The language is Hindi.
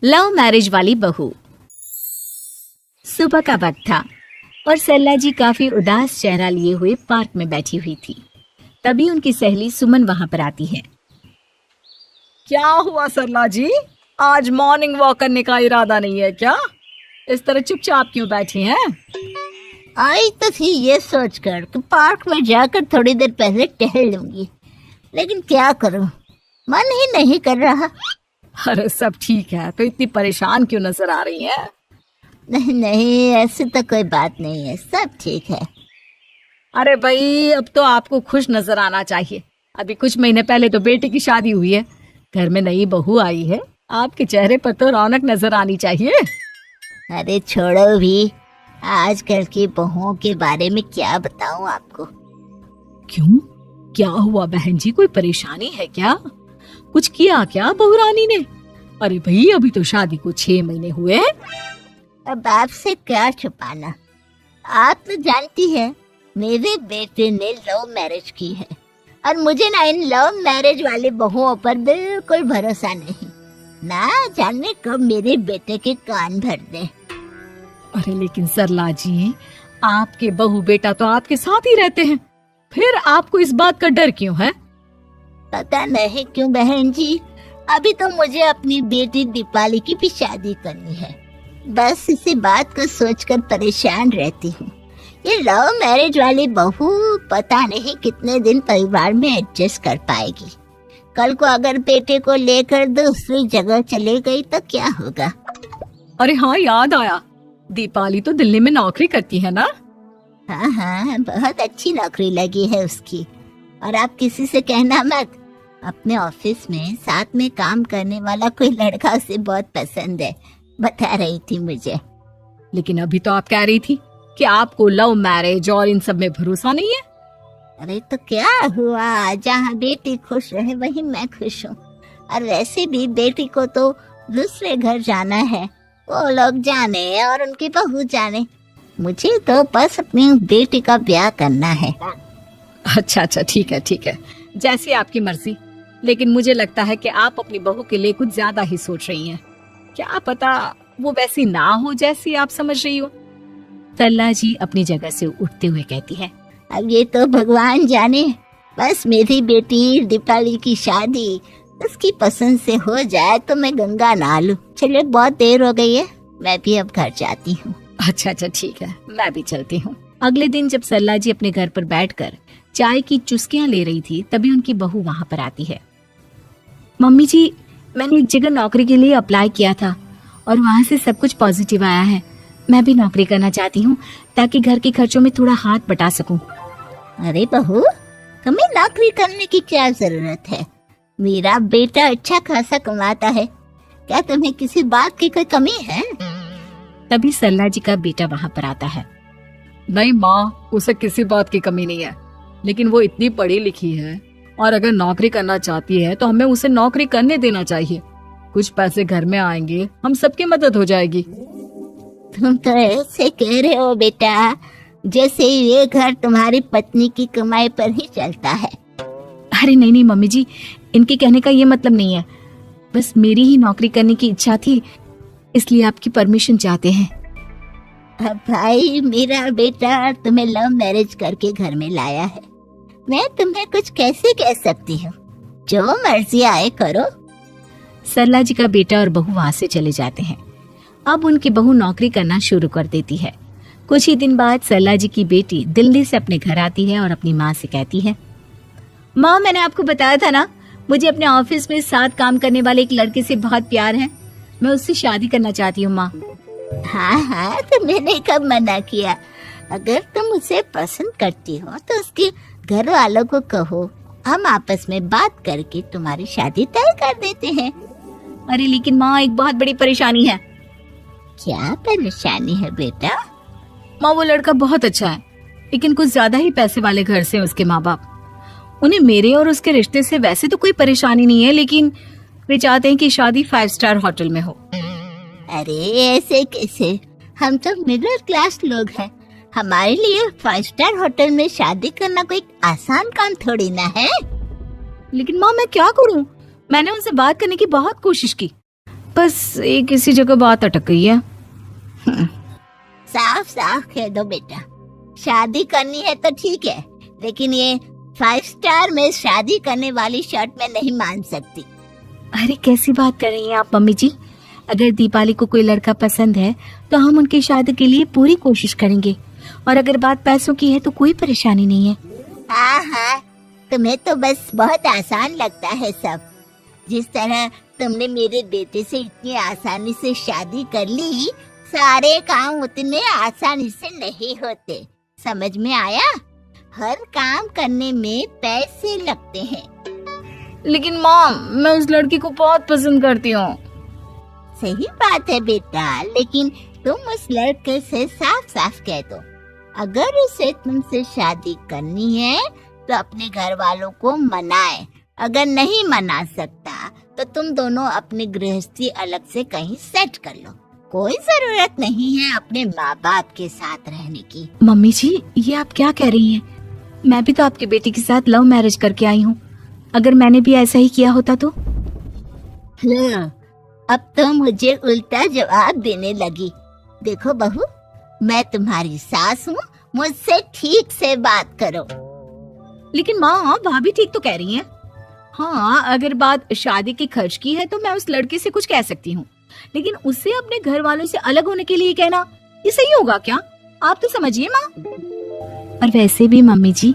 लव मैरिज वाली बहू। सुबह का वक्त था और सरला जी काफी उदास चेहरा लिए हुए पार्क में बैठी हुई थी। तभी उनकी सहेली सुमन वहां पर आती है। क्या हुआ सरला जी, आज मॉर्निंग वॉक करने का इरादा नहीं है क्या? इस तरह चुपचाप क्यों बैठी हैं? आई तो थी ये सोचकर कि पार्क में जाकर थोड़ी देर पहले टहल लूंगी, लेकिन क्या करूं, मन ही नहीं कर रहा। अरे सब ठीक है, तो इतनी परेशान क्यों नजर आ रही हैं? नहीं नहीं, ऐसी तो कोई बात नहीं है, सब ठीक है। अरे भाई, अब तो आपको खुश नजर आना चाहिए। अभी कुछ महीने पहले तो बेटी की शादी हुई है, घर में नई बहू आई है, आपके चेहरे पर तो रौनक नजर आनी चाहिए। अरे छोड़ो भी, आजकल की बहुओं के बारे में क्या बताऊं आपको। क्यों, क्या हुआ बहन जी, कोई परेशानी है क्या? कुछ किया क्या बहू रानी ने? अरे भाई, अभी तो शादी को 6 महीने हुए हैं। अब आपसे क्या छुपाना, आप तो जानती है मेरे बेटे ने लव मैरिज की है और मुझे ना इन लव मैरिज वाले बहुओं पर बिल्कुल भरोसा नहीं। ना जाने कब मेरे बेटे के कान भर दे। अरे लेकिन सरला जी, आपके बहू बेटा तो आपके साथ ही रहते हैं, फिर आपको इस बात का डर क्यों है? पता नहीं क्यों बहन जी, अभी तो मुझे अपनी बेटी दीपाली की भी शादी करनी है। बस इसी बात को सोचकर परेशान रहती हूँ। ये लव मैरिज वाली बहू पता नहीं कितने दिन परिवार में एडजस्ट कर पाएगी। कल को अगर बेटे को लेकर दूसरी जगह चले गई तो क्या होगा? अरे हाँ, याद आया, दीपाली तो दिल्ली में नौकरी करती है ना? हाँ हाँ, बहुत अच्छी नौकरी लगी है उसकी। और आप किसी से कहना मत, अपने ऑफिस में साथ में काम करने वाला कोई लड़का उसे बहुत पसंद है, बता रही थी मुझे। लेकिन अभी तो आप कह रही थी कि आपको लव मैरिज और इन सब में भरोसा नहीं है। अरे तो क्या हुआ, जहाँ बेटी खुश रहे वहीं मैं खुश हूँ। और वैसे भी बेटी को तो दूसरे घर जाना है, वो लोग जाने और उनकी बहू जाने, मुझे तो बस अपनी बेटी का ब्याह करना है। अच्छा, ठीक है, जैसी आपकी मर्जी। लेकिन मुझे लगता है कि आप अपनी बहू के लिए कुछ ज्यादा ही सोच रही हैं। क्या पता वो वैसी ना हो जैसी आप समझ रही हो। सरला जी अपनी जगह से उठते हुए कहती है, अब ये तो भगवान जाने, बस मेरी बेटी दीपाली की शादी उसकी पसंद से हो जाए तो मैं गंगा नहा लूं। चलिए, बहुत देर हो गई है, मैं भी अब घर जाती हूँ। अच्छा, ठीक है, मैं भी चलती हूँ। अगले दिन जब सरला जी अपने घर पर बैठकर चाय की चुस्कियां ले रही थी, तभी उनकी बहू वहां पर आती है। मम्मी जी, मैंने एक जगह नौकरी के लिए अप्लाई किया था और वहां से सब कुछ पॉजिटिव आया है। मैं भी नौकरी करना चाहती हूँ ताकि घर के खर्चों में थोड़ा हाथ बटा सकूं। अरे बहू, तुम्हें नौकरी करने की क्या जरूरत है? मेरा बेटा अच्छा खासा कमाता है, क्या तुम्हें किसी बात की कोई कमी है? तभी सरला जी का बेटा वहां पर आता है। नहीं माँ, उसे किसी बात की कमी नहीं है, लेकिन वो इतनी पढ़ी लिखी है और अगर नौकरी करना चाहती है तो हमें उसे नौकरी करने देना चाहिए। कुछ पैसे घर में आएंगे, हम सबकी मदद हो जाएगी। तुम तो ऐसे कह रहे हो बेटा जैसे ये घर तुम्हारी पत्नी की कमाई पर ही चलता है। अरे नहीं मम्मी जी, इनके कहने का ये मतलब नहीं है, बस मेरी ही नौकरी करने की इच्छा थी, इसलिए आपकी परमिशन चाहते हैं। अब भाई, मेरा बेटा तुम्हें लव मैरिज करके घर में लाया है, मैं तुम्हें कुछ कैसे कह सकती हूँ? जो मर्जी आए करो। सरला जी का बेटा और बहू वहां से चले जाते हैं। अब उनकी बहू नौकरी करना शुरू कर देती है। कुछ ही दिन बाद सरला जी की बेटी दिल्ली से अपने घर आती है और अपनी माँ से कहती है, माँ, मैंने आपको बताया था ना, मुझे अपने ऑफिस में साथ काम करने वाले एक लड़के से बहुत प्यार है, मैं उससे शादी करना चाहती हूँ माँ। हाँ, तो मैंने कब मना किया? अगर तुम उसे पसंद करती हो तो उसके घर वालों को कहो, हम आपस में बात करके तुम्हारी शादी तय कर देते हैं। अरे लेकिन माँ, एक बहुत बड़ी परेशानी है। क्या परेशानी है बेटा? माँ, वो लड़का बहुत अच्छा है, लेकिन कुछ ज्यादा ही पैसे वाले घर से उसके माँ बाप। उन्हें मेरे और उसके रिश्ते से वैसे तो कोई परेशानी नहीं है, लेकिन वे चाहते हैं कि शादी 5 स्टार होटल में हो। अरे ऐसे कैसे, हम तो मिडिल क्लास लोग हैं, हमारे लिए 5 स्टार होटल में शादी करना कोई आसान काम थोड़ी ना है। लेकिन माँ, मैं क्या करूँ? मैंने उनसे बात करने की बहुत कोशिश की, बस एक इसी जगह बात अटक गई है। साफ साफ कह दो बेटा, शादी करनी है तो ठीक है, लेकिन ये 5 स्टार में शादी करने वाली शर्त मैं नहीं मान सकती। अरे कैसी बात कर रही हैं आप मम्मी जी? अगर दीपाली को कोई लड़का पसंद है तो हम उनकी शादी के लिए पूरी कोशिश करेंगे, और अगर बात पैसों की है तो कोई परेशानी नहीं है। हाँ हाँ, तुम्हें तो बस बहुत आसान लगता है सब। जिस तरह तुमने मेरे बेटे से इतनी आसानी से शादी कर ली, सारे काम उतने आसानी से नहीं होते। समझ में आया? हर काम करने में पैसे लगते हैं। लेकिन माँ, मैं उस लड़की को बहुत पसंद करती हूँ। सही बात है बेटा, लेकिन तुम उस लड़के से साफ साफ कह दो, अगर उसे तुमसे शादी करनी है तो अपने घर वालों को मनाए। अगर नहीं मना सकता तो तुम दोनों अपनी गृहस्थी अलग से कहीं सेट कर लो। कोई जरूरत नहीं है अपने माँ बाप के साथ रहने की। मम्मी जी, ये आप क्या कह रही हैं? मैं भी तो आपके बेटे के साथ लव मैरिज करके आई हूँ। अगर मैंने भी ऐसा ही किया होता तो? लो, अब तो मुझे उल्टा जवाब देने लगी। देखो बहू, मैं तुम्हारी सास हूँ, मुझसे ठीक से बात करो। लेकिन माँ, भाभी ठीक तो कह रही हैं। हाँ, अगर बात शादी के खर्च की है तो मैं उस लड़के से कुछ कह सकती हूँ, लेकिन उसे अपने घर वालों से अलग होने के लिए कहना, ये सही होगा क्या? आप तो समझिए माँ। और वैसे भी मम्मी जी,